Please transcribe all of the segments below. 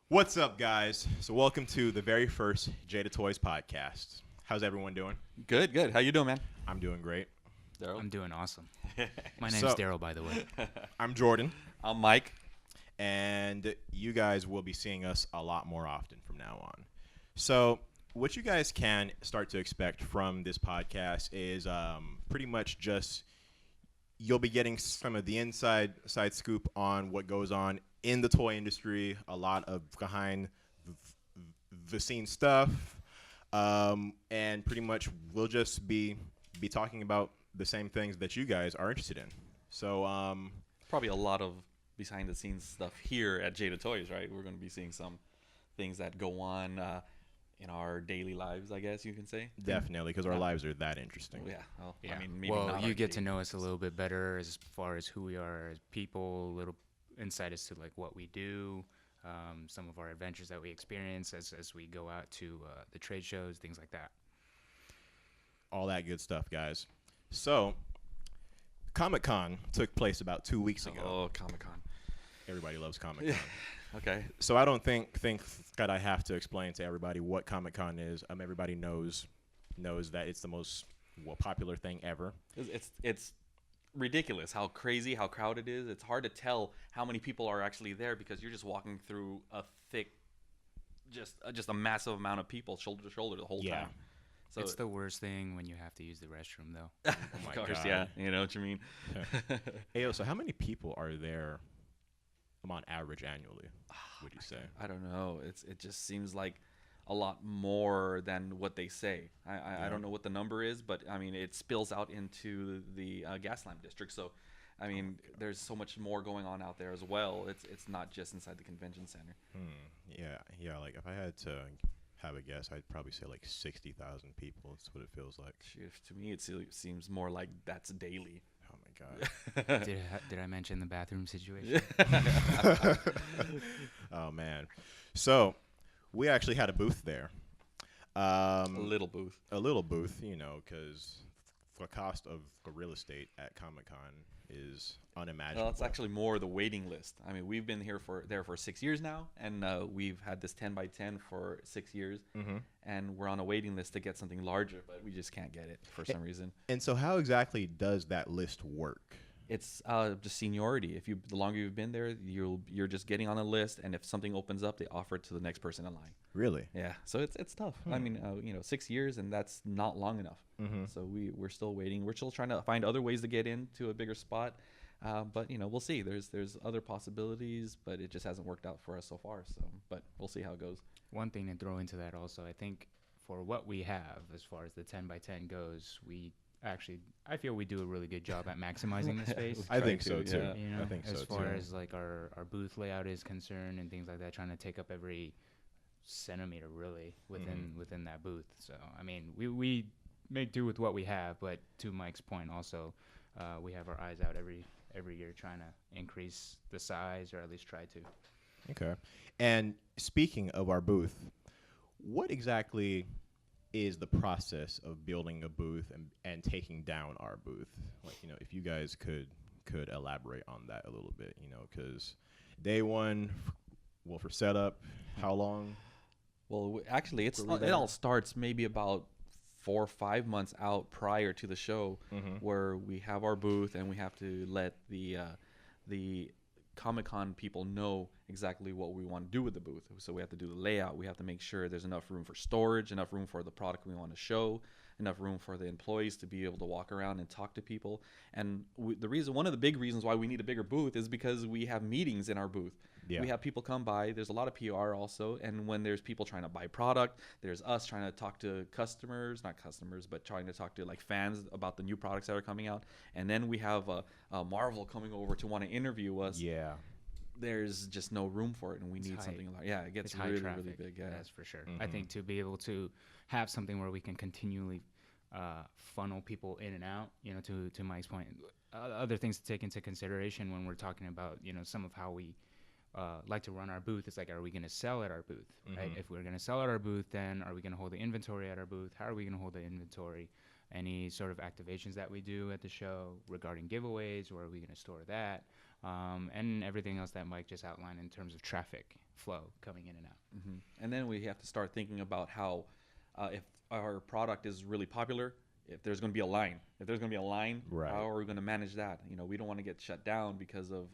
What's up, guys? So welcome to the very first Jada Toys podcast. How's everyone doing? Good, good. How you doing, man? I'm doing great. Darryl? I'm doing awesome. My name's So- Darryl, by the way. I'm Jordan, I'm Mike. and you guys will be seeing us a lot more often from now on. So what you guys can start to expect from this podcast is pretty much just you'll be getting some of the inside scoop on what goes on in the toy industry, a lot of behind the scenes stuff, and pretty much we'll just be talking about the same things that you guys are interested in. So Probably a lot of behind the scenes stuff here at Jada Toys, right? We're going to be seeing some things that go on in our daily lives, I guess you can say. definitely, because our Yeah. lives are that interesting. Yeah. Well, Yeah. I mean, maybe well, not you our get to daily know us a lives. little bit better as far as who we are as people, little insight as to like what we do, some of our adventures that we experience as we go out to the trade shows, things like that. All that good stuff, guys. So Comic-Con took place about 2 weeks ago. Oh, Comic-Con. Everybody loves Comic-Con. Okay. So I don't think that I have to explain to everybody what Comic-Con is. Everybody knows that it's the most popular thing ever. It's ridiculous how crazy, how crowded it is. It's hard to tell how many people are actually there because you're just walking through a thick, just a massive amount of people, shoulder to shoulder, the whole Yeah. time. So It's the worst thing when you have to use the restroom, though. of my course, God. yeah, you know what you mean. Ayo, so how many people are there on average annually, would you say? I don't know. It just seems like a lot more than what they say. I don't know what the number is, but I mean it spills out into the Gaslamp district. So, I mean, there's so much more going on out there as well. It's not just inside the convention center. Yeah. Like if I had to have a guess, I'd probably say like 60,000 people. That's what it feels like. Shoot, to me, seems more like that's daily. Oh my God. Did I mention the bathroom situation? Oh man. So we actually had a booth there. A little booth. A little booth, because the cost of the real estate at Comic-Con is unimaginable. Well, it's actually more the waiting list. I mean, we've been there for 6 years now, and we've had this 10 by 10 for 6 years, and we're on a waiting list to get something larger, but we just can't get it for some reason. And so how exactly does that list work? It's just seniority. The longer you've been there, you're just getting on a list, and if something opens up, they offer it to the next person in line. Really? Yeah, so it's tough. I mean, 6 years, and that's not long enough. So we're still waiting. We're still trying to find other ways to get into a bigger spot, but we'll see. There's other possibilities, but it just hasn't worked out for us so far. So, but we'll see how it goes. One thing to throw into that also, I think for what we have as far as the 10 by 10 goes, I feel we do a really good job at maximizing the space. I think Trying so to, too. yeah. You know, I think so as too. far as like our booth layout is concerned and things like that, trying to take up every centimeter really within that booth. So I mean, we make do with what we have, but to Mike's point, also we have our eyes out every year trying to increase the size or at least try to. Okay. And speaking of our booth, what exactly is the process of building a booth and taking down our booth? Like, if you guys could elaborate on that a little bit, because day one, for setup, how long? Well, actually, it Were we there? all starts maybe about 4 or 5 months out prior to the show, where we have our booth and we have to let the Comic-Con people know exactly what we want to do with the booth. So we have to do the layout. We have to make sure there's enough room for storage, enough room for the product we want to show, enough room for the employees to be able to walk around and talk to people. And one of the big reasons why we need a bigger booth is because we have meetings in our booth. Yeah. We have people come by. There's a lot of PR also. And when there's people trying to buy product, there's us trying to talk to not customers, but trying to talk to like fans about the new products that are coming out. And then we have a Marvel coming over to want to interview us. Yeah. There's just no room for it, and we need something like it gets It's high really traffic, really big. Yeah, that's for sure. I think to be able to have something where we can continually funnel people in and out, to Mike's point, other things to take into consideration when we're talking about, some of how we like to run our booth. It's like, are we going to sell at our booth? Right? If we're going to sell at our booth, then are we going to hold the inventory at our booth? How are we going to hold the inventory? Any sort of activations that we do at the show regarding giveaways, or are we going to store that? and everything else that Mike just outlined in terms of traffic flow coming in and out. And then we have to start thinking about how, if our product is really popular, if there's going to be a line. If there's going to be a line, Right. how are we going to manage that? We don't want to get shut down because of,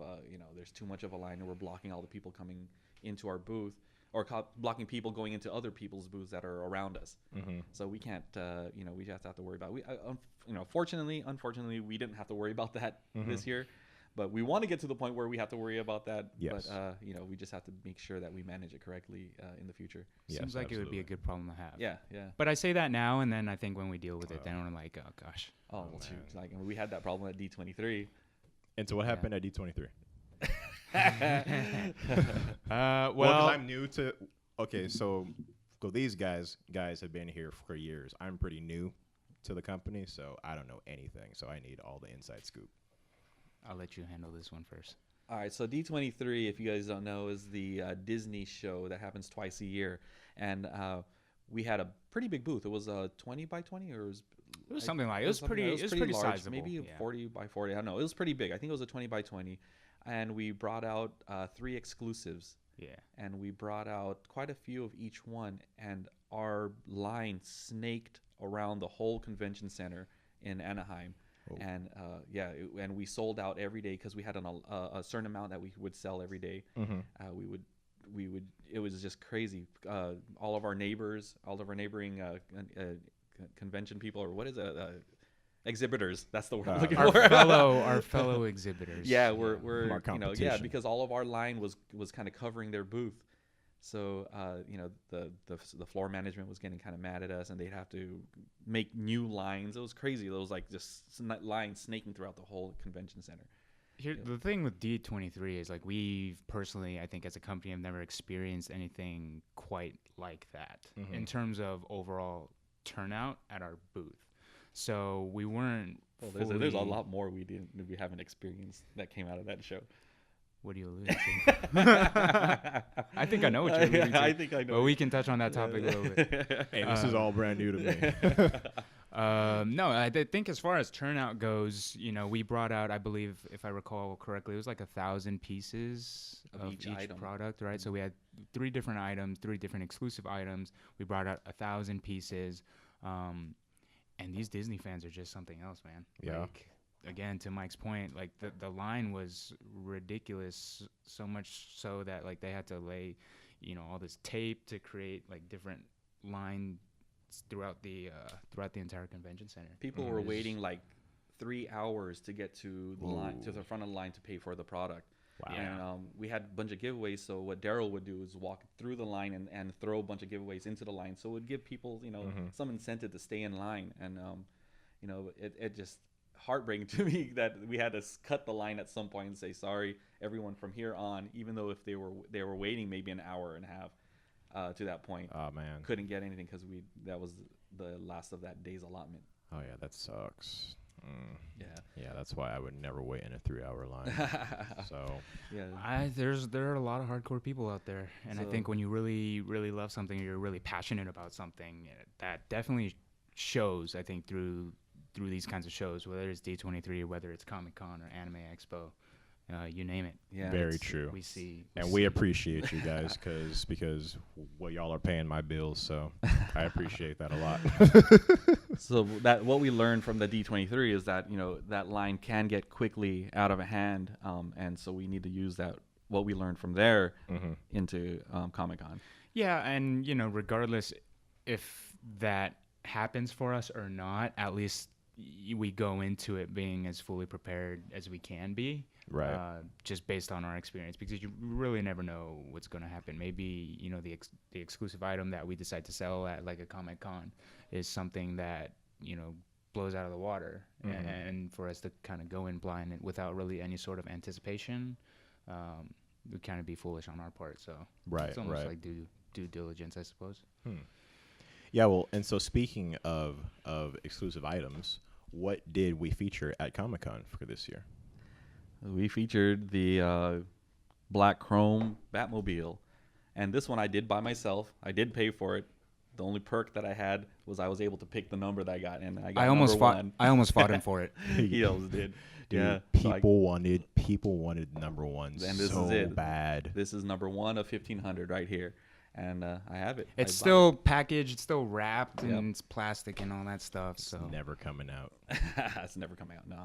there's too much of a line and we're blocking all the people coming into our booth, or blocking people going into other people's booths that are around us. So we can't, we just have to worry about. Unfortunately, we didn't have to worry about that this year. But we want to get to the point where we have to worry about that. Yes. But, we just have to make sure that we manage it correctly in the future. Yes, Seems like it would be a absolutely. good problem to have. Yeah, yeah. But I say that now, and then I think when we deal with it, then we're like, oh gosh. Oh, well, shoot. Like, we had that problem at D23. And so what happened at D23? Well, Well, 'cause I'm new to. Okay, so these guys have been here for years. I'm pretty new to the company, so I don't know anything. So I need all the inside scoop. I'll let you handle this one first. All right, so D23, if you guys don't know, is the Disney show that happens twice a year. And we had a pretty big booth. It was 20 by 20, or It was something like it was pretty large, sizable. maybe yeah. 40 by 40. I don't know. It was pretty big. I think it was a 20 by 20. And we brought out 3 exclusives. Yeah. And we brought out quite a few of each one. And our line snaked around the whole convention center in Anaheim. Oh. And and we sold out every day because we had a certain amount that we would sell every day. We would. It was just crazy. All of our neighbors, all of our neighboring convention people, or what is it? Exhibitors. That's the word I'm looking for. our fellow exhibitors. Yeah, we're Our competition. because all of our line was kind of covering their booth. So the floor management was getting kind of mad at us, and they'd have to make new lines. It was crazy. It was like just lines snaking throughout the whole convention center. Here, the thing with D23 is like we've personally, I think as a company, have never experienced anything quite like that in terms of overall turnout at our booth. So we weren't. Well, there's a lot more we haven't experienced that came out of that show. What do you allude to? I think I know what you're alluding to. I think I know. But we can touch on that topic a little bit. Hey, this is all brand new to me. No, I think as far as turnout goes, we brought out, I believe, if I recall correctly, it was like 1,000 pieces of each item. product, right? So we had 3 different items, 3 different exclusive items. We brought out 1,000 pieces. And these Disney fans are just something else, man. Yeah. Like, again, to Mike's point, like the line was ridiculous, so much so that like they had to lay, all this tape to create like different lines throughout the entire convention center. People were waiting like 3 hours to get to the line, to the front of the line to pay for the product. Wow. And we had a bunch of giveaways. So what Darryl would do is walk through the line and throw a bunch of giveaways into the line. So it would give people, some incentive to stay in line. And, it just heartbreaking to me that we had to cut the line at some point and say, sorry, everyone from here on, even though if they were waiting maybe an hour and a half to that point, Oh man. couldn't get anything because that was the last of that day's allotment. Oh yeah, that sucks. Yeah. Yeah, that's why I would never wait in a 3-hour line. So Yeah. There are a lot of hardcore people out there, and I So- think when you really, really love something, or you're really passionate about something, that definitely shows. I think through these kinds of shows, whether it's D23 or whether it's Comic-Con or Anime Expo, you name it. Yeah. very It's- true. We see, And we appreciate you guys because y'all are paying my bills, so I appreciate that a lot. So that what we learned from the D23 is that that line can get quickly out of hand, and so we need to use what we learned from there into Comic-Con. Yeah, and regardless if that happens for us or not, at least we go into it being as fully prepared as we can be. Right. Just based on our experience, because you really never know what's going to happen. Maybe the exclusive item that we decide to sell at like a Comic-Con is something that blows out of the water, and for us to kind of go in blind and without really any sort of anticipation, would kind of be foolish on our part. So it's almost like due diligence, I suppose. Yeah, well, and so speaking of exclusive items, what did we feature at Comic-Con for this year? We featured the Black Chrome Batmobile, and this one I did by myself. I did pay for it. The only perk that I had was I was able to pick the number that I got, and I got I almost number fought. one. I almost fought him for it. He almost did. Dude, Yeah. people wanted number one And this so is it. bad. This is number one of 1,500 right here, and I have it. It's I still packaged, it's still wrapped, Yep. and it's plastic and all that stuff. It's So never coming out. It's never coming out. No,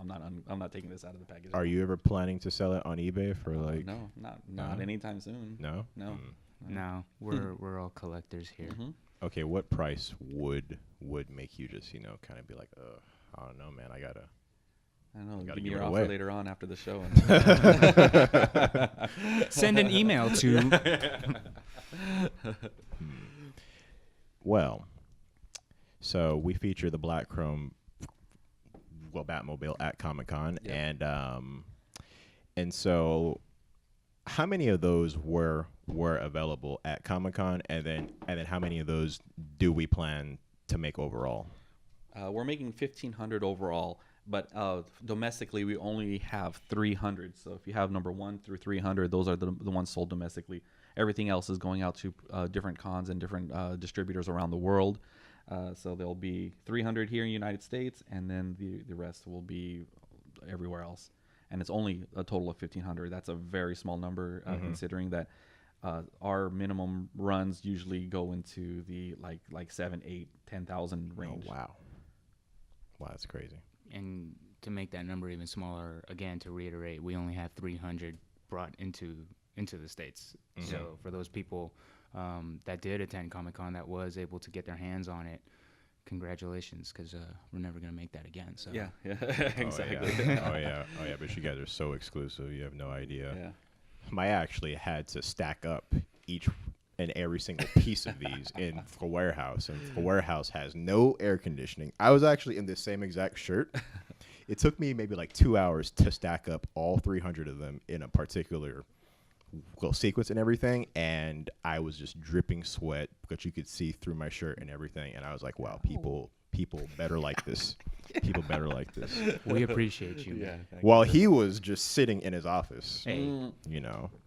I'm not taking this out of the package. Are you ever planning to sell it on eBay for like? No, not No? anytime soon. No. No. no, we're all collectors here. Mhm. Okay, what price would make you just kind of be like, I don't know, man, I gotta. I don't know. Gotta Give me give your it offer away. later on after the show. Send an email to. Well, so we feature the Black Chrome, Batmobile at Comic-Con, Yeah. and so how many of those were available at Comic-Con, and then how many of those do we plan to make overall? We're making 1,500 overall, but domestically we only have 300. So if you have number 1 through 300, those are the ones sold domestically. Everything else is going out to different cons and different distributors around the world. So there'll be 300 here in the United States, and then the rest will be everywhere else. And it's only a total of 1,500. That's a very small number, considering that our minimum runs usually go into the like 7, 8, 10,000 range. Oh, wow, that's crazy. And to make that number even smaller, again, to reiterate, we only have 300 brought into the States. So for those people that did attend Comic-Con that was able to get their hands on it, congratulations, because we're never going to make that again. So Yeah, exactly. Oh yeah, but you guys are so exclusive. You have no idea. Yeah. I actually had to stack up each and every single piece of these in the warehouse, and the warehouse has no air conditioning. I was actually in this same exact shirt. It took me maybe like 2 hours to stack up all 300 of them in a particular sequence and everything, and I was just dripping sweat because you could see through my shirt and everything, and I was like, wow, people better like this. People better like this. we appreciate you. Yeah. While he was just sitting in his office, Hey,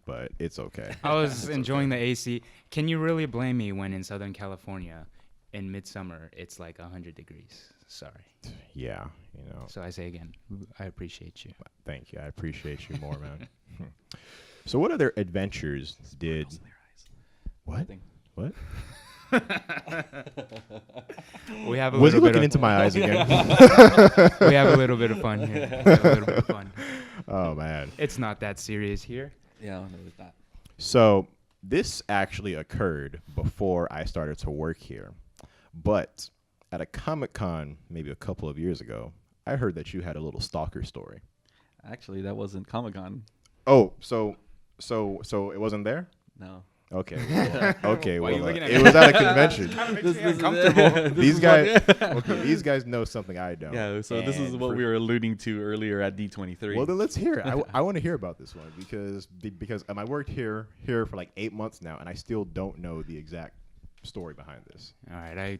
but it's okay. I was enjoying the AC. Can you really blame me when in Southern California, in midsummer, it's like 100 degrees? Sorry. Yeah, So I say again, I appreciate you. thank you. I appreciate you more, man. So what other adventures did... What? Nothing. What? We have a Was he little bit looking of, into my eyes again? we have a little bit of fun here. We have a little bit of fun. Oh, man. It's not that serious here. Yeah, no, it's not. So this actually occurred before I started to work here. But at a Comic-Con maybe a couple of years ago, I heard that you had a little Stalker Story. Actually, that wasn't Comic-Con. Oh, so it wasn't there? No. Okay. Well, okay. Why are you Well, looking at it me? was at a convention. These These guys know something I don't. Yeah, so this is And what for- we were alluding to earlier at D23. Well, then let's hear it. I want to hear about this one because I worked here for like 8 months now, and I still don't know the exact story behind this. All right,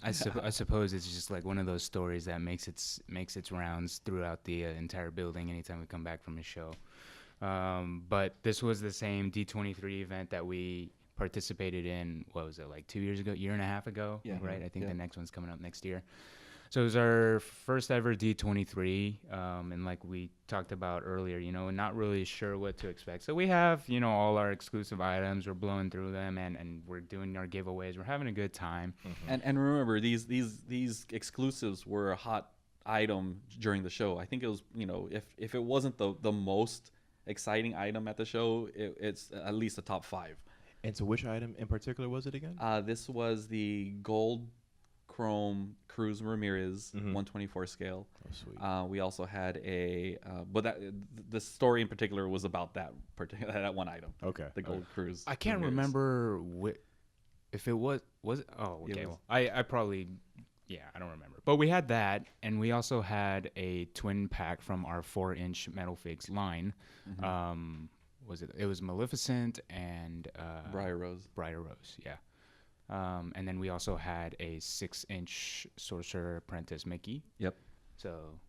I suppose it's just like one of those stories that makes its rounds throughout the entire building anytime we come back from a show. But this was the same D23 event that we participated in. What was it, like 2 years ago, year and a half ago? Yeah. Right. I think Yeah. the next one's coming up next year. So it was our first ever D23, and like we talked about earlier, not really sure what to expect. So we have, all our exclusive items. We're blowing through them, and we're doing our giveaways. We're having a good time. And remember, these exclusives were a hot item during the show. I think it was, if it wasn't the most exciting item at the show, it's at least a top 5. And so, which item in particular was it again? This was the gold chrome Cruz Ramirez 124 scale. Oh, sweet. We also had the story in particular was about that one item. Okay. The gold Cruz. I can't Ramirez. remember if it was it. Oh, okay. It was- Well, I probably, I don't remember. But we had that, and we also had a twin pack from our 4-inch Metal Figs line. It was Maleficent and Briar Rose. yeah. And then we also had a 6-inch Sorcerer Apprentice Mickey. Yep. So,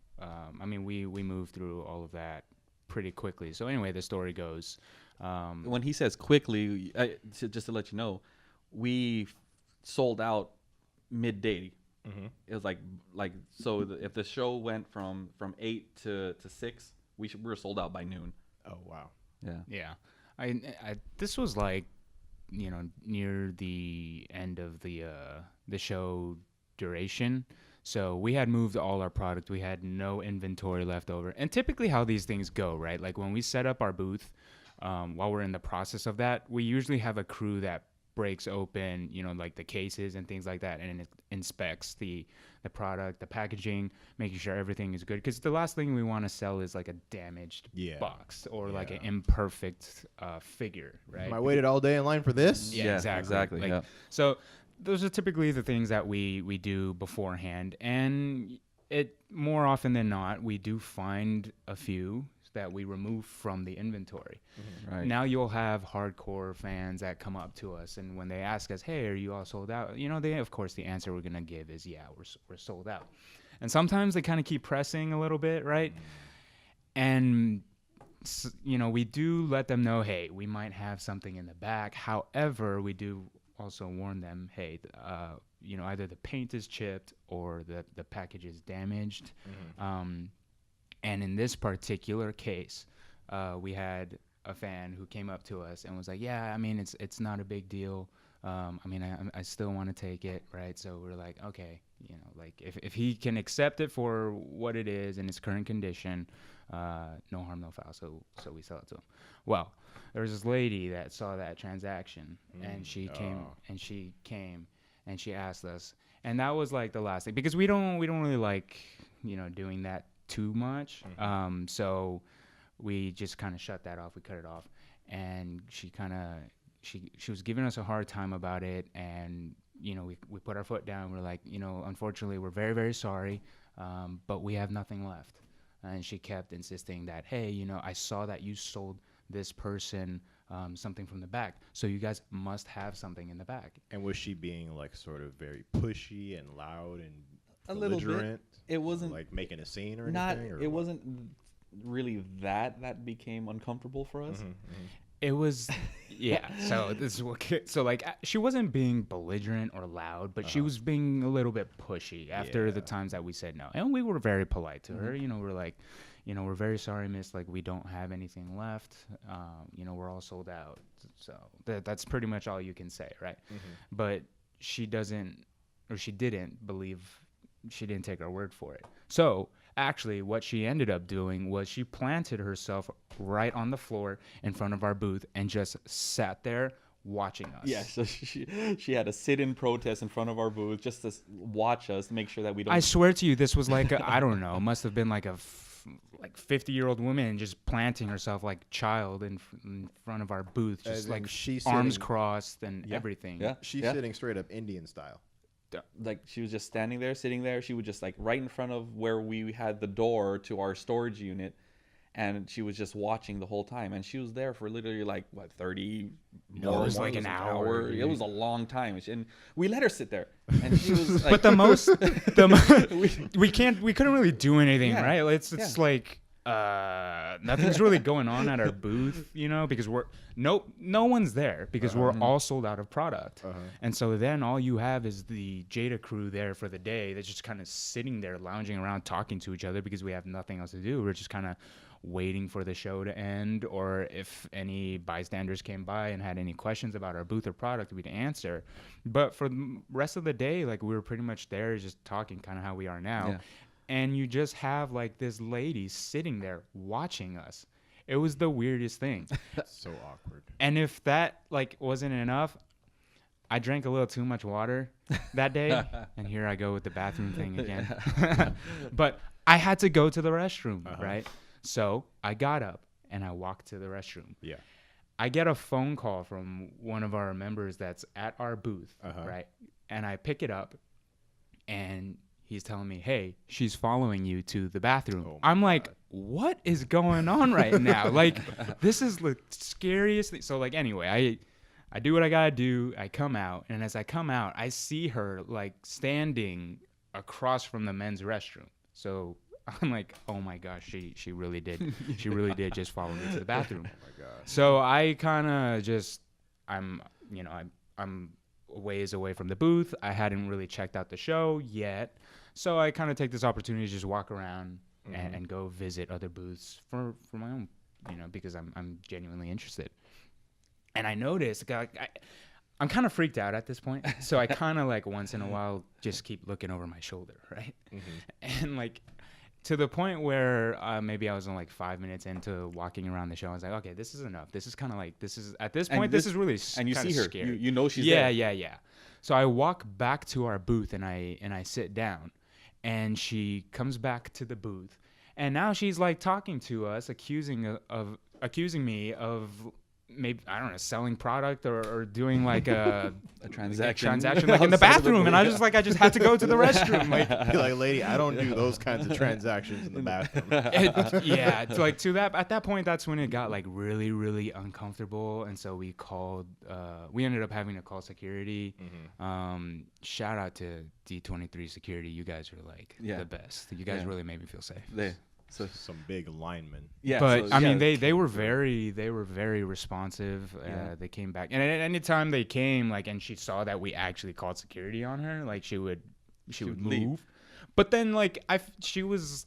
we moved through all of that pretty quickly. So anyway, the story goes. When he says quickly, just to let you know, we sold out midday. It was like so if the show went from 8 to 6, we were sold out by noon. Oh wow. Yeah. I this was like, near the end of the show duration. So we had moved all our product. We had no inventory left over. And typically how these things go, right? Like when we set up our booth, while we're in the process of that, we usually have a crew that breaks open, like the cases and things like that, and it inspects the product, the packaging, making sure everything is good. Because the last thing we want to sell is like a damaged box or like an imperfect figure, right? I waited all day in line for this. Yeah, exactly. Like, so those are typically the things that we do beforehand, and it more often than not, we do find a few that we remove from the inventory. Right. Now you'll have hardcore fans that come up to us, and when they ask us, "Hey, are you all sold out?" Of course the answer we're gonna give is, "Yeah, we're sold out." And sometimes they kind of keep pressing a little bit, right? And we do let them know, "Hey, we might have something in the back." However, we do also warn them, "Hey, either the paint is chipped or the package is damaged." And in this particular case, we had a fan who came up to us and was like, "Yeah, I mean, it's not a big deal. I still want to take it, right?" So we're like, okay, like if he can accept it for what it is in its current condition, no harm, no foul. So we sell it to him. Well, there was this lady that saw that transaction, and she came and she asked us, and that was like the last thing, because we don't really like doing that too much. So we just kind of shut that off. We cut it off, and she was giving us a hard time about it, and we put our foot down. We're like, unfortunately, we're very, very sorry, but we have nothing left. And she kept insisting that, "Hey, I saw that you sold this person something from the back, so you guys must have something in the back." And was she being like sort of very pushy and loud and a little bit? It wasn't like making a scene or anything. It wasn't really that became uncomfortable for us. It was, yeah. So this is what. So like, she wasn't being belligerent or loud, but she was being a little bit pushy after the times that we said no, and we were very polite to her. We're like, we're very sorry, miss. Like, we don't have anything left. We're all sold out. So that's pretty much all you can say, right? But she didn't believe. She didn't take our word for it. So actually what she ended up doing was she planted herself right on the floor in front of our booth and just sat there watching us. Yeah, so she had a sit-in protest in front of our booth just to watch us, make sure that we don't. I swear to you, this was like I don't know, must have been like a 50-year-old woman just planting herself like child in front of our booth, just like arms crossed and everything. Yeah, she's sitting straight up Indian style. Like she was just sitting there. She was just like right in front of where we had the door to our storage unit, and she was just watching the whole time. And she was there for literally like 30 No, it was like an hour. It was a long time, and we let her sit there. And she was like, but we couldn't really do anything, right? It's like nothing's really going on at our booth, because no one's there because we're all sold out of product. And so then all you have is the Jada crew there for the day that's just kind of sitting there lounging around talking to each other because we have nothing else to do. We're just kind of waiting for the show to end, or if any bystanders came by and had any questions about our booth or product, we'd answer. But for the rest of the day, like, we were pretty much there just talking kind of how we are now. And you just have like this lady sitting there watching us. It was the weirdest thing. So awkward. And if that like wasn't enough, I drank a little too much water that day. And here I go with the bathroom thing again. But I had to go to the restroom, right? So I got up and I walked to the restroom. Yeah. I get a phone call from one of our members that's at our booth, right? And I pick it up, and he's telling me, "Hey, she's following you to the bathroom." I'm like, what is going on right now? Like, this is the scariest thing. So like, anyway, I do what I gotta do. I come out, and as I come out, I see her like standing across from the men's restroom. So I'm like, oh my gosh, she really did. She really did just follow me to the bathroom. Oh my gosh. So I kind of just, I'm ways away from the booth. I hadn't really checked out the show yet, so I kind of take this opportunity to just walk around and go visit other booths for my own, because I'm genuinely interested. And I noticed, I'm kind of freaked out at this point, so I kind of like once in a while just keep looking over my shoulder, right? And like to the point where maybe I was on like 5 minutes into walking around the show. I was like, okay, this is enough. This is kind of like, this is at this point, this is really and you see her, scary. you know she's there. Yeah. So I walk back to our booth and I sit down, and she comes back to the booth, and now she's like talking to us, accusing me of maybe, I don't know, selling product or doing like a transaction like in the bathroom. And I just had to go to the restroom. Like, like, lady, I don't do those kinds of transactions in the bathroom. It's like at that point, that's when it got like really, really uncomfortable. And so we ended up having to call security. Shout out to D23 security. You guys are like the best. You guys really made me feel safe. So some big linemen. Yeah, but I mean, they were very responsive. They came back, and at any time they came, like, and she saw that we actually called security on her, like she would move. Leave. But then like she was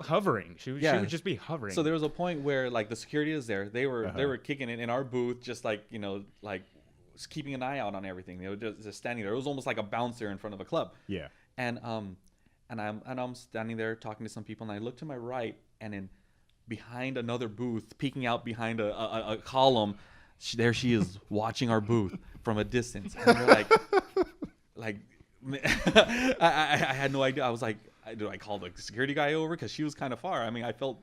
hovering. She would just be hovering. So there was a point where like the security is there. They were kicking it in our booth, just like like keeping an eye out on everything. They were just standing there. It was almost like a bouncer in front of a club. Yeah. And I'm standing there talking to some people, and I look to my right, and then behind another booth, peeking out behind a column, there she is watching our booth from a distance. And we're like, I had no idea. I was like, do I call the security guy over? Because she was kind of far. I mean, I don't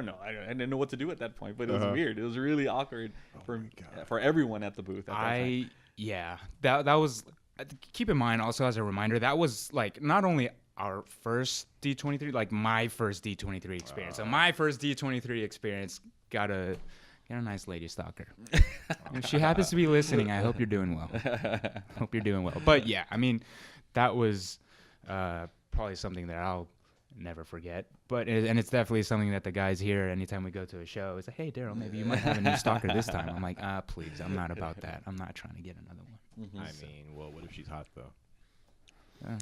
know. I didn't know what to do at that point, but it was weird. It was really awkward for everyone at the booth. At that time. Yeah, that was. Keep in mind also as a reminder, that was like not only our first D23, like my first D23 experience. So my first D23 experience got a nice lady stalker. If she happens to be listening, I hope you're doing well. But yeah, I mean, that was probably something that I'll never forget. And it's definitely something that the guys here, anytime we go to a show, it's like, hey, Darryl, maybe you might have a new stalker this time. I'm like, please, I'm not about that. I'm not trying to get another one. I mean, well, what if she's hot though?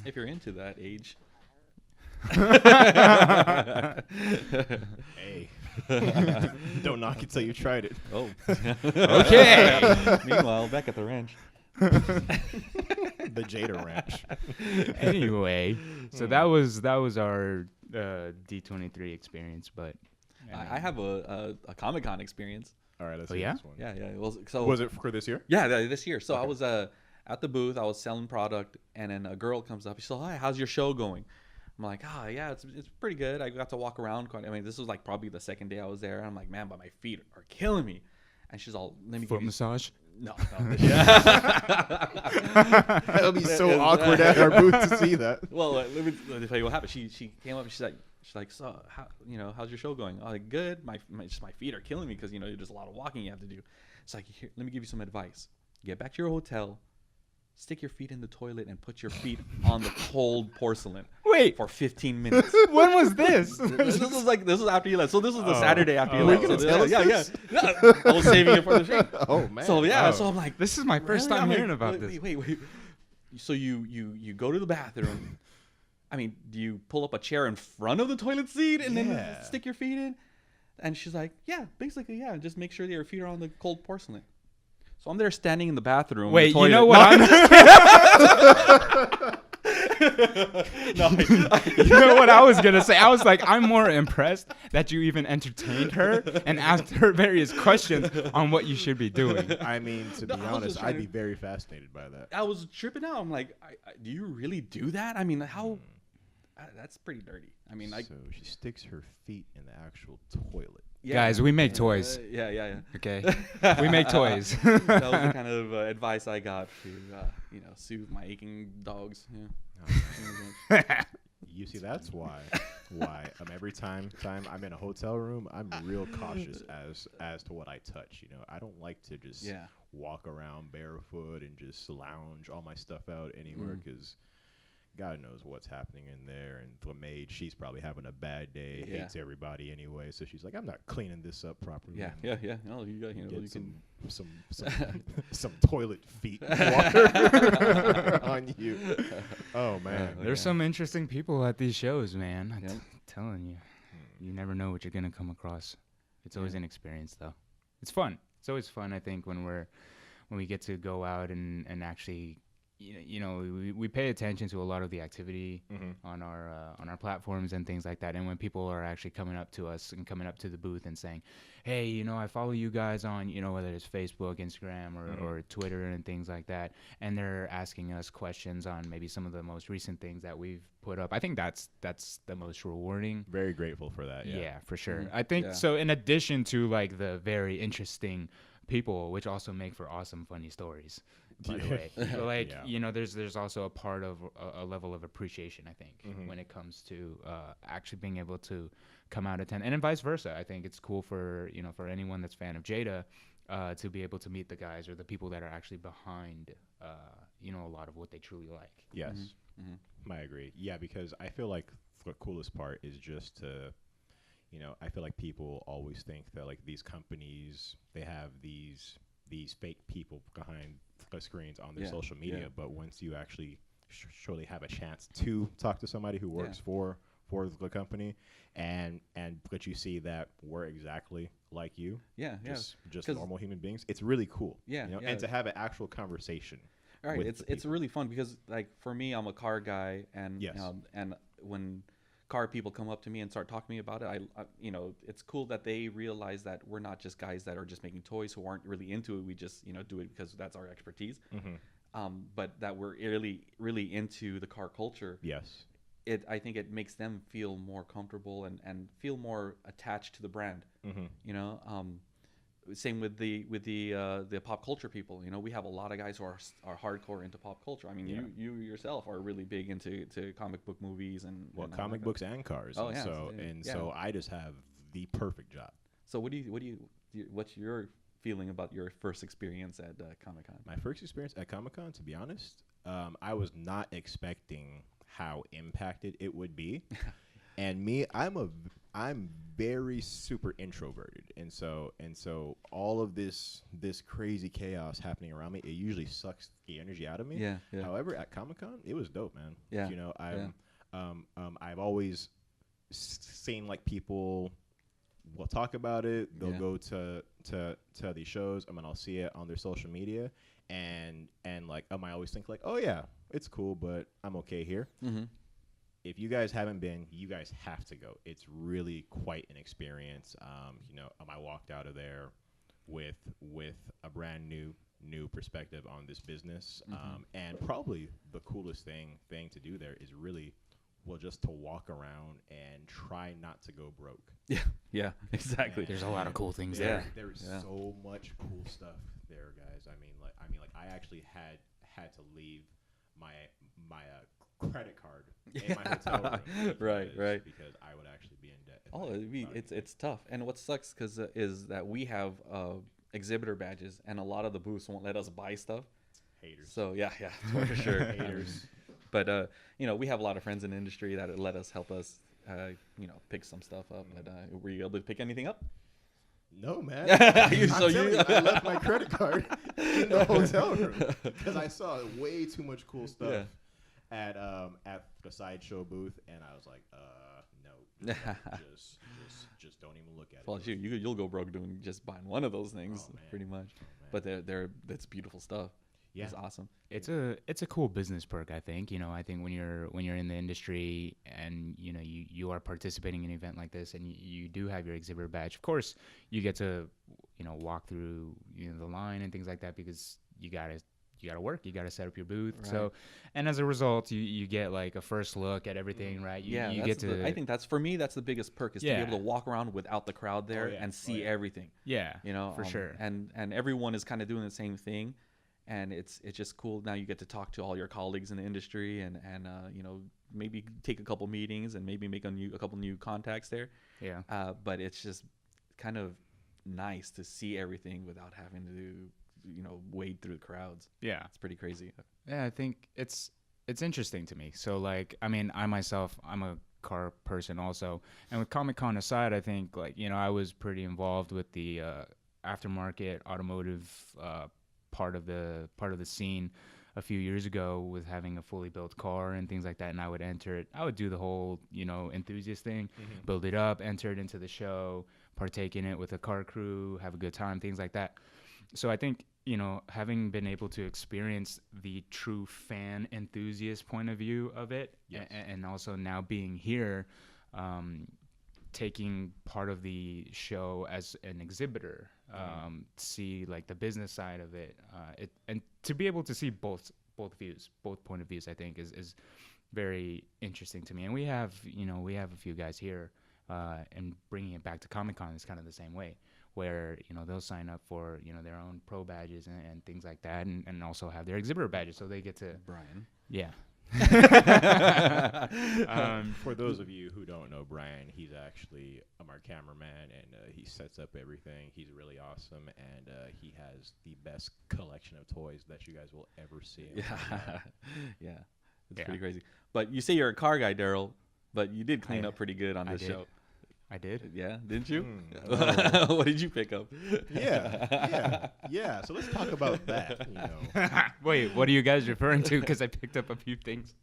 If you're into that age. Hey. Don't knock it till you tried it. Oh. Okay. Meanwhile, back at the ranch. The Jada Ranch. Anyway, so that was our D23 experience, but I have a Comic-Con experience. All right, let's see this one. Yeah. Was it for this year? Yeah, this year. So I was at the booth. I was selling product, and then a girl comes up. She's like, "Hi, how's your show going?" I'm like, yeah, it's pretty good. I got to walk around. I mean, this was like probably the second day I was there. And I'm like, man, but my feet are killing me. And she's all, let me foot massage. No. That'll be so awkward at our booth to see that. Well, let me tell you what happened. She came up and she's like, so how, how's your show going? I'm like, good. My feet are killing me because there's a lot of walking you have to do. It's like, here, let me give you some advice. Get back to your hotel. Stick your feet in the toilet and put your feet on the cold porcelain. Wait. For 15 minutes. When was this? This was after you left. So this was the Saturday after you left. Yeah. I was saving it for the show. Oh man. So yeah. So I'm like, this is my first time hearing about this. Wait. So you go to the bathroom. I mean, do you pull up a chair in front of the toilet seat and then stick your feet in? And she's like, yeah, basically, yeah. Just make sure that your feet are on the cold porcelain. So I'm there standing in the bathroom. Wait, you know what? You know what I was gonna say? I was like, I'm more impressed that you even entertained her and asked her various questions on what you should be doing. I mean, to be honest, I'd be very fascinated by that. I was tripping out. I'm like, do you really do that? I mean, how? That's pretty dirty. I mean, so she sticks her feet in the actual toilet. Yeah. Guys, we make toys. Yeah. Okay, we make toys. That was the kind of advice I got to, soothe my aching dogs. Yeah. You see, that's why every time I'm in a hotel room, I'm real cautious as to what I touch. I don't like to just walk around barefoot and just lounge all my stuff out anywhere because. God knows what's happening in there. And the maid, she's probably having a bad day, hates everybody anyway. So she's like, I'm not cleaning this up properly. Yeah. No, you got, Get you can. some toilet feet water on you. Oh man, There's some interesting people at these shows, man. I'm Yep. telling you, you never know what you're gonna come across. It's always an experience, though. It's fun. It's always fun, I think, when we get to go out and actually, we pay attention to a lot of the activity on our platforms and things like that. And when people are actually coming up to us and coming up to the booth and saying, hey, I follow you guys on, whether it's Facebook, Instagram, or Twitter and things like that, and they're asking us questions on maybe some of the most recent things that we've put up, I think that's the most rewarding. Very grateful for that. Yeah, For sure. I think so. In addition to like the very interesting people, which also make for awesome, funny stories, by the way. But like, there's also a part of a level of appreciation, I think, when it comes to actually being able to come out attend, and then vice versa. I think it's cool for anyone that's a fan of Jada to be able to meet the guys or the people that are actually behind a lot of what they truly like. Yes, I agree. Yeah, because I feel like the coolest part is just to, I feel like people always think that like these companies, they have these fake people behind the screens on their social media, but once you actually surely have a chance to talk to somebody who works for the company and but you see that we're exactly like you, just normal human beings, it's really cool. And to have an actual conversation. All right, it's really fun because like for me, I'm a car guy, and and when car people come up to me and start talking to me about it, I it's cool that they realize that we're not just guys that are just making toys who aren't really into it. We just do it because that's our expertise. But that we're really into the car culture. Yes. I think it makes them feel more comfortable and feel more attached to the brand. Same with the pop culture people. We have a lot of guys who are hardcore into pop culture. I mean, you yourself are really big into comic book movies and comic books and cars. Oh, so I just have the perfect job. So what's your feeling about your first experience at Comic-Con? My first experience at Comic-Con, to be honest, I was not expecting how impacted it would be. And me, I'm very super introverted, and so all of this crazy chaos happening around me, it usually sucks the energy out of me. However, at Comic-Con, it was dope, man. I've always seen like people will talk about it. They'll go to these shows. I'll see it on their social media, and like I always think like, oh yeah, it's cool, but I'm okay here. If you guys haven't been, you guys have to go. It's really quite an experience. I walked out of there with a brand new perspective on this business. And probably the coolest thing to do there is really, just to walk around and try not to go broke. Yeah, exactly. There's a lot of cool things there. There's so much cool stuff there, guys. I actually had to leave my credit card in my hotel room right because I would actually be in debt. It's tough. And what sucks is that we have exhibitor badges, and a lot of the booths won't let us buy stuff. Haters. So yeah, for sure. Haters. But we have a lot of friends in the industry that let us help us pick some stuff up. But were you able to pick anything up? No, man. I left my credit card in the hotel room because I saw way too much cool stuff at the sideshow booth, and I was like, no, just don't even look at it. Well, you'll go broke doing just buying one of those things, pretty much. But that's beautiful stuff. Yeah, it's awesome. It's a cool business perk, I think. I think when you're in the industry and you are participating in an event like this, and you do have your exhibitor badge. Of course, you get to walk through the line and things like that because you gotta work. You gotta set up your booth. Right. So, and as a result, you get like a first look at everything, right? You get to. I think that's for me. That's the biggest perk is to be able to walk around without the crowd there and see everything. Yeah, for sure. And everyone is kind of doing the same thing. And it's just cool. Now you get to talk to all your colleagues in the industry and maybe take a couple meetings and maybe make a couple new contacts there. Yeah. But it's just kind of nice to see everything without having to wade through the crowds. Yeah. It's pretty crazy. Yeah, I think it's it's interesting to me. So like, I mean, I myself, I'm a car person also, and with Comic-Con aside, I think like, you know, I was pretty involved with the aftermarket automotive part of the scene a few years ago with having a fully built car and things like that, and I would enter it. I would do the whole, you know, enthusiast thing, build it up, enter it into the show, partake in it with a car crew, have a good time, things like that. So I think, you know, having been able to experience the true fan enthusiast point of view of it, Yes. and also now being here, taking part of the show as an exhibitor, see like the business side of it, and to be able to see both point of views, I think is very interesting to me. And we have a few guys here, and bringing it back to Comic-Con is kind of the same way, where, you know, they'll sign up for, you know, their own pro badges and things like that, and also have their exhibitor badges, so they get to Brian. yeah. For those of you who don't know Brian, he's actually our cameraman, and he sets up everything. He's really awesome, and he has the best collection of toys that you guys will ever see. Yeah, it's pretty crazy. But you say you're a car guy, Darryl, but you did clean up pretty good on this show. I did. Yeah, didn't you? Oh. What did you pick up? Yeah. So let's talk about that. You know. Wait, what are you guys referring to? Because I picked up a few things.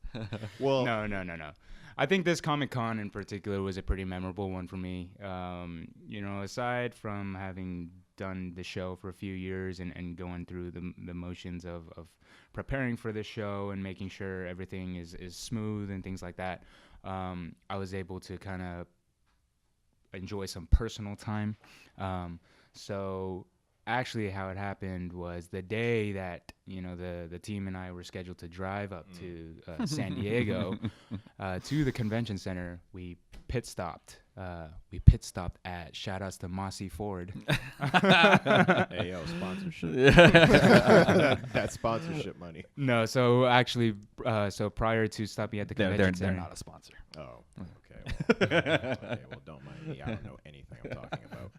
Well, No. I think this Comic-Con in particular was a pretty memorable one for me. You know, aside from having done the show for a few years and going through the motions of preparing for the show and making sure everything is smooth and things like that, I was able to kind of enjoy some personal time. So actually how it happened was the day that, you know, the team and I were scheduled to drive up to San Diego to the convention center, we pit stopped at, shout outs to Mossy Ford. Hey, yo, sponsorship. That sponsorship money. No, so actually, so prior to stopping at the convention center, they're not a sponsor. Oh, okay. Well, don't mind me. I don't know anything I'm talking about.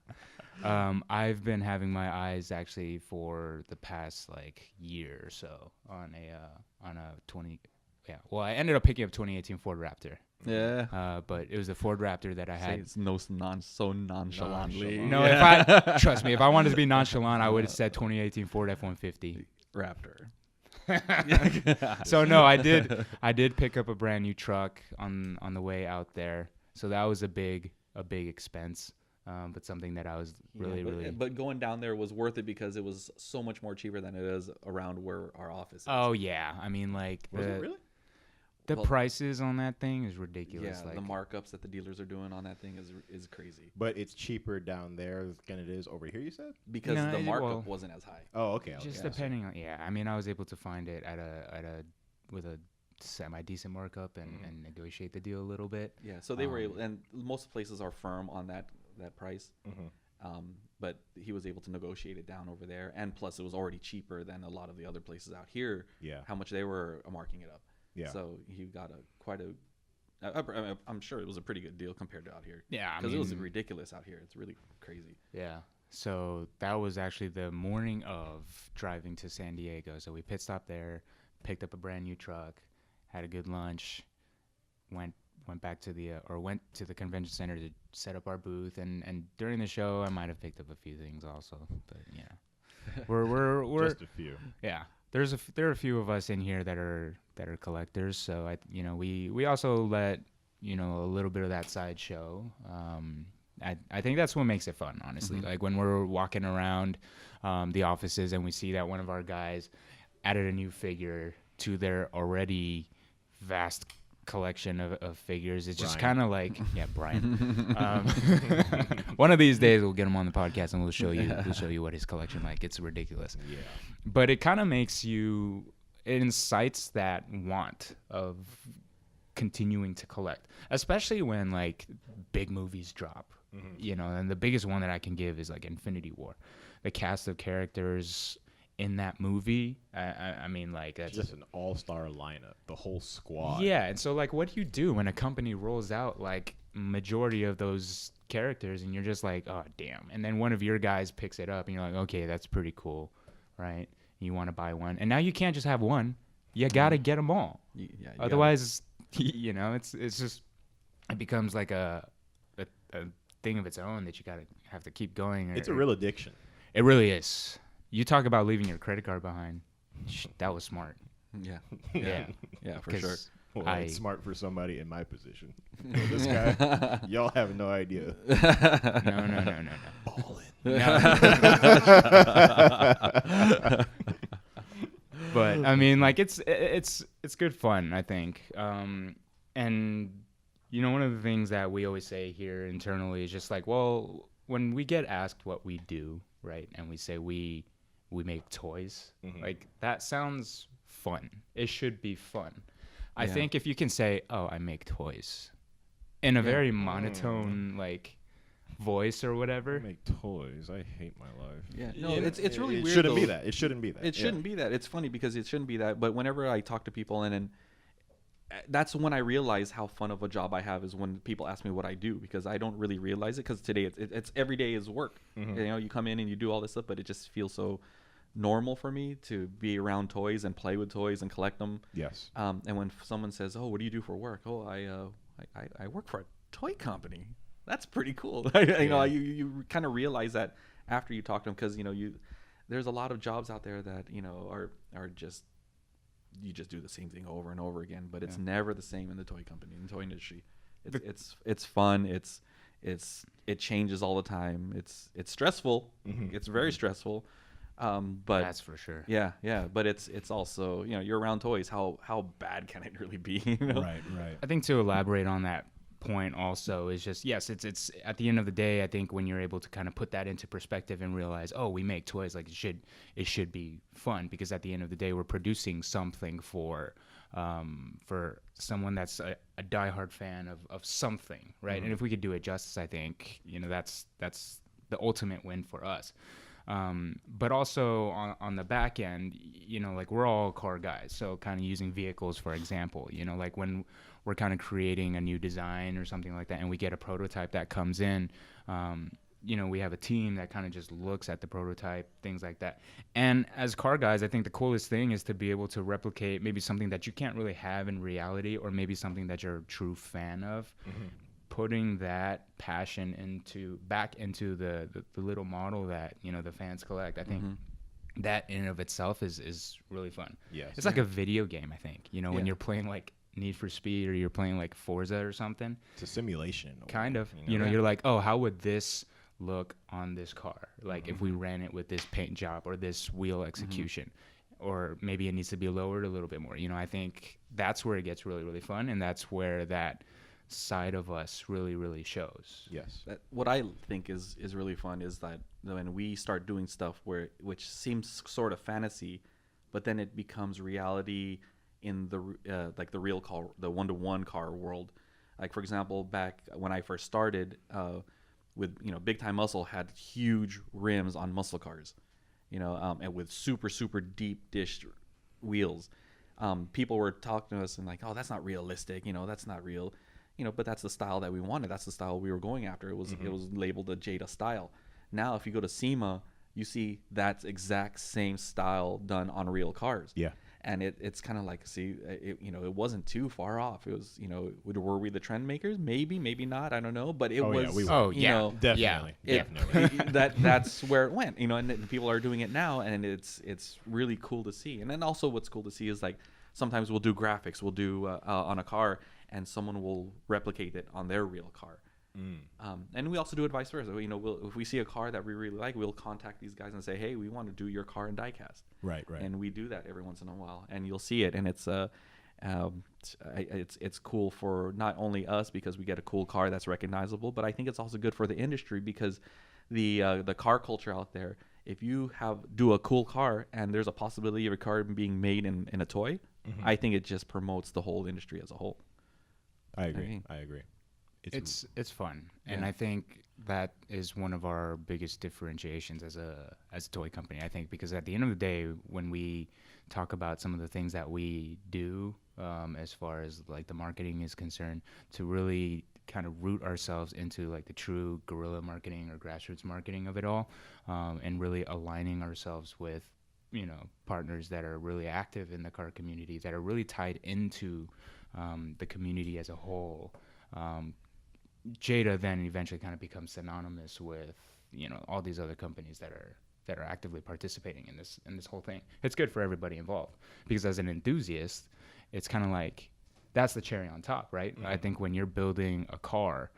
I've been having my eyes actually for the past like year or so on a 20. Yeah, well, I ended up picking up 2018 Ford Raptor. Yeah. But it was the Ford Raptor that I had. It's so nonchalantly. No, if I trust me, if I wanted to be nonchalant, I would have said 2018 Ford F-150 Raptor. So no, I did pick up a brand new truck on the way out there. So that was a big expense, but something that I was really. But going down there was worth it because it was so much more cheaper than it is around where our office is. Oh yeah, I mean like Was it really? The prices on that thing is ridiculous. Yeah, like, the markups that the dealers are doing on that thing is crazy. But it's cheaper down there than it is over here, you said? Because No, the markup wasn't as high. Oh, okay. just depending on I mean, I was able to find it with a semi decent markup and negotiate the deal a little bit. Yeah, so they were able, and most places are firm on that price. But he was able to negotiate it down over there, and plus it was already cheaper than a lot of the other places out here. Yeah. How much they were marking it up. Yeah. So he got I'm sure it was a pretty good deal compared to out here. Yeah, because it was ridiculous out here. It's really crazy. Yeah. So that was actually the morning of driving to San Diego. So we pit stopped there, picked up a brand new truck, had a good lunch, went back to went to the convention center to set up our booth, and during the show I might have picked up a few things also, but yeah, we're just a few. Yeah, there are a few of us in here that are collectors, so we also let a little bit of that side show. I think that's what makes it fun, honestly. Like when we're walking around the offices and we see that one of our guys added a new figure to their already vast collection of figures. It's just kind of like, Brian. One of these days we'll get him on the podcast and we'll show you what his collection like. It's ridiculous. Yeah. But it kind of makes you, it incites that want of continuing to collect, especially when like big movies drop. And the biggest one that I can give is like Infinity War. The cast of characters in that movie, I mean, like that's just an all-star lineup, the whole squad. Yeah, and so like, what do you do when a company rolls out like majority of those characters, and you're just like, oh damn, and then one of your guys picks it up, and you're like, okay, that's pretty cool, right? You want to buy one, and now you can't just have one. you gotta get them all. Yeah. Otherwise, it's just it becomes like a thing of its own that you gotta have to keep going. It's a real addiction. It really is. You talk about leaving your credit card behind. That was smart. Yeah. Yeah. Yeah, for sure. Well, it's smart for somebody in my position. This guy, y'all have no idea. No. Ballin'. But I mean, like it's good fun, I think. And one of the things that we always say here internally is just like, well, when we get asked what we do, right, and we say we make toys, like that sounds fun. It should be fun. I think if you can say, "Oh, I make toys," in a very monotone like voice or whatever. I make toys. I hate my life. Yeah, no, it's really weird. It shouldn't be that. It shouldn't be that. It shouldn't be that. It's funny because it shouldn't be that. But whenever I talk to people, and that's when I realize how fun of a job I have is when people ask me what I do, because I don't really realize it, because today it's every day is work. You come in and you do all this stuff, but it just feels so normal for me to be around toys and play with toys and collect them. Yes. And when someone says, "Oh, what do you do for work?" "Oh, I work for a toy company." That's pretty cool. You kind of realize that after you talk to them, because there's a lot of jobs out there that are just, you just do the same thing over and over again, but it's never the same in the toy company, in the toy industry. It's fun. It changes all the time. It's stressful. It's very stressful. But that's for sure. Yeah. But it's also, you're around toys. How bad can it really be? Right. I think to elaborate on that point also is just, yes, it's at the end of the day, I think when you're able to kind of put that into perspective and realize, oh, we make toys, like it should be fun, because at the end of the day we're producing something for someone that's a diehard fan of something, right? And if we could do it justice, I think that's the ultimate win for us. But also on the back end, like we're all car guys, so kind of using vehicles for example, like when we're kind of creating a new design or something like that, and we get a prototype that comes in, we have a team that kind of just looks at the prototype, things like that. And as car guys, I think the coolest thing is to be able to replicate maybe something that you can't really have in reality, or maybe something that you're a true fan of. Putting that passion back into the little model that the fans collect. I think that in and of itself is really fun. Yes. It's like a video game, I think. When you're playing like Need for Speed, or you're playing like Forza or something. It's a simulation. Kind of. You're like, oh, how would this look on this car? Like if we ran it with this paint job or this wheel execution, or maybe it needs to be lowered a little bit more. I think that's where it gets really, really fun, and that's where that side of us really, really shows. Yes. What I think is really fun is that when we start doing stuff which seems sort of fantasy, but then it becomes reality in the like the real car, the one-to-one car world. Like for example, back when I first started with Big Time Muscle had huge rims on muscle cars, and with super deep dish wheels. People were talking to us and like, oh, that's not realistic, that's not real. But that's the style that we wanted. That's the style we were going after. It was labeled a Jada style. Now, if you go to SEMA, you see that exact same style done on real cars. Yeah. And it's kind of like, it wasn't too far off. It was, were we the trend makers? Maybe not. I don't know. But it was. Yeah, we were. Oh, yeah. Definitely. That's where it went. And people are doing it now, and it's really cool to see. And then also, what's cool to see is like sometimes we'll do graphics. We'll do on a car, and someone will replicate it on their real car. And we also do it vice versa. If we see a car that we really like, we'll contact these guys and say, hey, we want to do your car in diecast. Right. And we do that every once in a while, and you'll see it. And it's cool for not only us because we get a cool car that's recognizable, but I think it's also good for the industry because the car culture out there, if you do a cool car and there's a possibility of a car being made in a toy, I think it just promotes the whole industry as a whole. I agree. It's fun, and I think that is one of our biggest differentiations as a toy company. I think because at the end of the day, when we talk about some of the things that we do, as far as like the marketing is concerned, to really kind of root ourselves into like the true guerrilla marketing or grassroots marketing of it all, and really aligning ourselves with partners that are really active in the car community, that are really tied into the community as a whole. Jada then eventually kind of becomes synonymous with all these other companies that are actively participating in this whole thing. It's good for everybody involved, because as an enthusiast, it's kind of like that's the cherry on top, right? Mm-hmm. I think when you're building a car,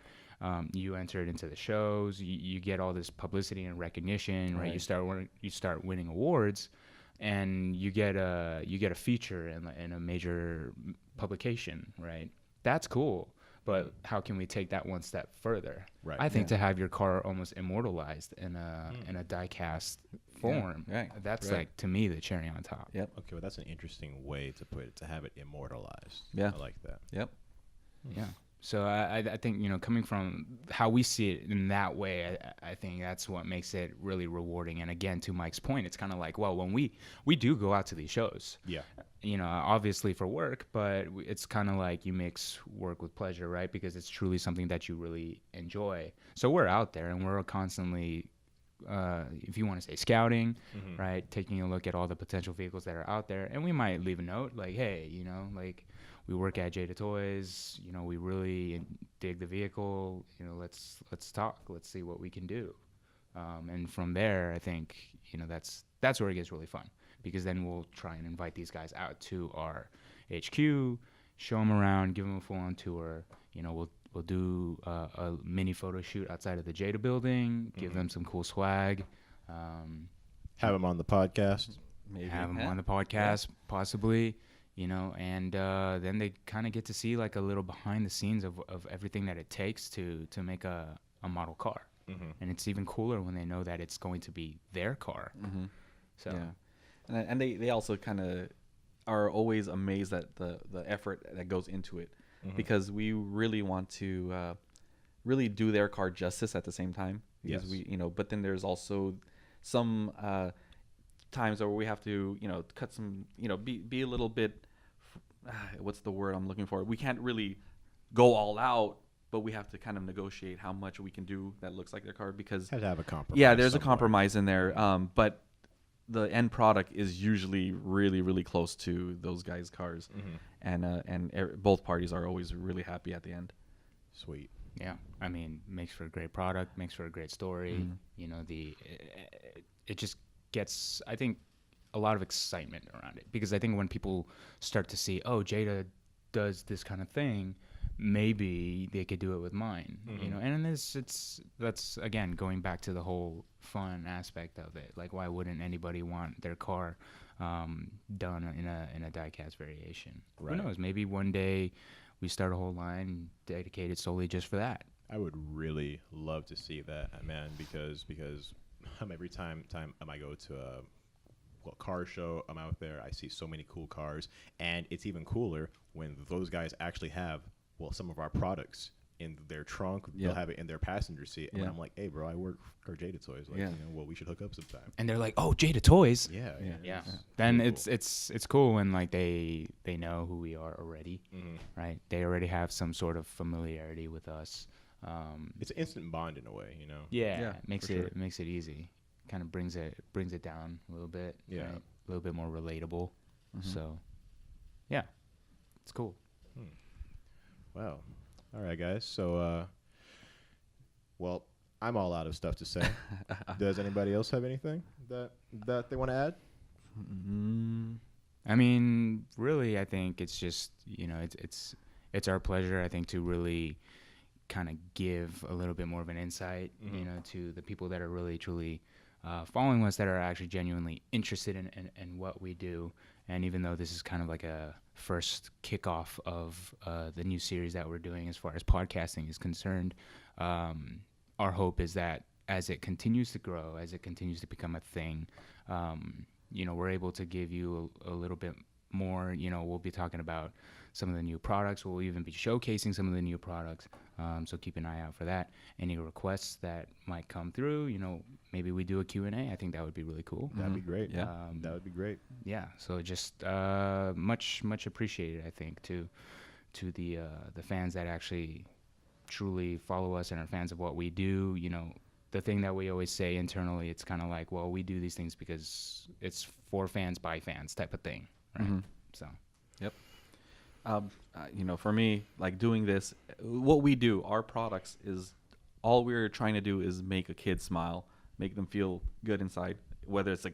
you enter it into the shows, you get all this publicity and recognition, right? You start winning awards, and you get a feature in a major publication, right? That's cool. But how can we take that one step further? Right. I think to have your car almost immortalized in a die-cast form, that's like, to me, the cherry on top. Yep. Okay, well, that's an interesting way to put it, to have it immortalized. Yeah. I like that. Yep. Yeah. So I think, coming from how we see it in that way, I think that's what makes it really rewarding. And again, to Mike's point, it's kind of like, well, when we do go out to these shows, obviously for work, but it's kind of like you mix work with pleasure, right? Because it's truly something that you really enjoy. So we're out there and we're constantly, if you want to say scouting, right? Taking a look at all the potential vehicles that are out there. And we might leave a note like, hey, like, we work at Jada Toys, we really dig the vehicle, let's talk, let's see what we can do. And from there, I think, that's where it gets really fun, because then we'll try and invite these guys out to our HQ, show them around, give them a full-on tour. We'll do a mini photo shoot outside of the Jada building, give them some cool swag. Have them on the podcast. Maybe have them on the podcast, possibly. And then they kind of get to see like a little behind the scenes of everything that it takes to make a model car. And it's even cooler when they know that it's going to be their car. So, and they also kind of are always amazed at the effort that goes into it, because we really want to really do their car justice at the same time. Because but then there's also some times where we have to, cut some, be a little bit, what's the word I'm looking for? We can't really go all out, but we have to kind of negotiate how much we can do that looks like their car, because have to have a compromise. Yeah, there's a compromise in there. But the end product is usually really, really close to those guys' cars, and both parties are always really happy at the end. Sweet. Yeah, I mean, makes for a great product, makes for a great story. It just gets, I think, a lot of excitement around it, because I think when people start to see, oh, Jada does this kind of thing, maybe they could do it with mine, and that's again going back to the whole fun aspect of it. Like, why wouldn't anybody want their car done in a die-cast variation? Right. Who knows? Maybe one day we start a whole line dedicated solely just for that. I would really love to see that, man, because every time I go to a car show, I'm out there, I see so many cool cars, and it's even cooler when those guys actually have some of our products in their trunk. They'll have it in their passenger seat, and I'm like, hey, bro, I work for Jada Toys. Like, we should hook up sometime. And they're like, oh, Jada Toys. Yeah. Then it's cool when like they know who we are already, right? They already have some sort of familiarity with us. It's an instant bond in a way, Yeah, it makes it easy. Kind of brings it down a little bit. Yeah, right? A little bit more relatable. So, yeah, it's cool. Wow. All right, guys. So, I'm all out of stuff to say. Does anybody else have anything that they want to add? I mean, really, I think it's just it's our pleasure, I think, to really kind of give a little bit more of an insight, to the people that are really truly following us, that are actually genuinely interested in what we do. And even though this is kind of like a first kickoff of the new series that we're doing as far as podcasting is concerned, our hope is that as it continues to grow, as it continues to become a thing, we're able to give you a little bit more. We'll be talking about some of the new products. We'll even be showcasing some of the new products. So keep an eye out for that. Any requests that might come through, maybe we do a Q&A. I think that would be really cool. That'd be great. Yeah, that would be great. Yeah. So just much appreciated, I think, to the fans that actually truly follow us and are fans of what we do. the thing that we always say internally, it's kind of like, well, we do these things because it's for fans by fans type of thing, right? So Yep. For me, like doing this, what we do, our products is all we're trying to do is make a kid smile, make them feel good inside. Whether it's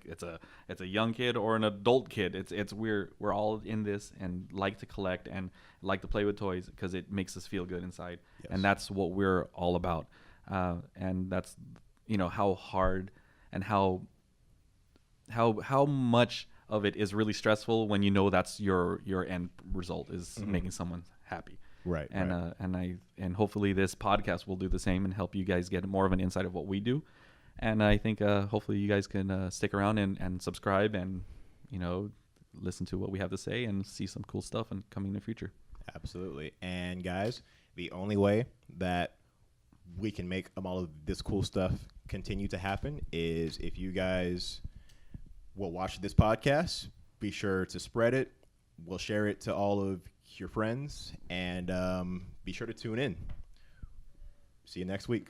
a young kid or an adult kid, we're all in this and like to collect and like to play with toys because it makes us feel good inside, and that's what we're all about. And that's how hard and how much of it is really stressful when that's your end result is making someone happy. Right. And hopefully this podcast will do the same and help you guys get more of an insight of what we do. And I think hopefully you guys can stick around and subscribe and listen to what we have to say and see some cool stuff coming in the future. Absolutely. And guys, the only way that we can make all of this cool stuff continue to happen is if you guys will watch this podcast, be sure to spread it. We'll share it to all of your friends, and be sure to tune in. See you next week.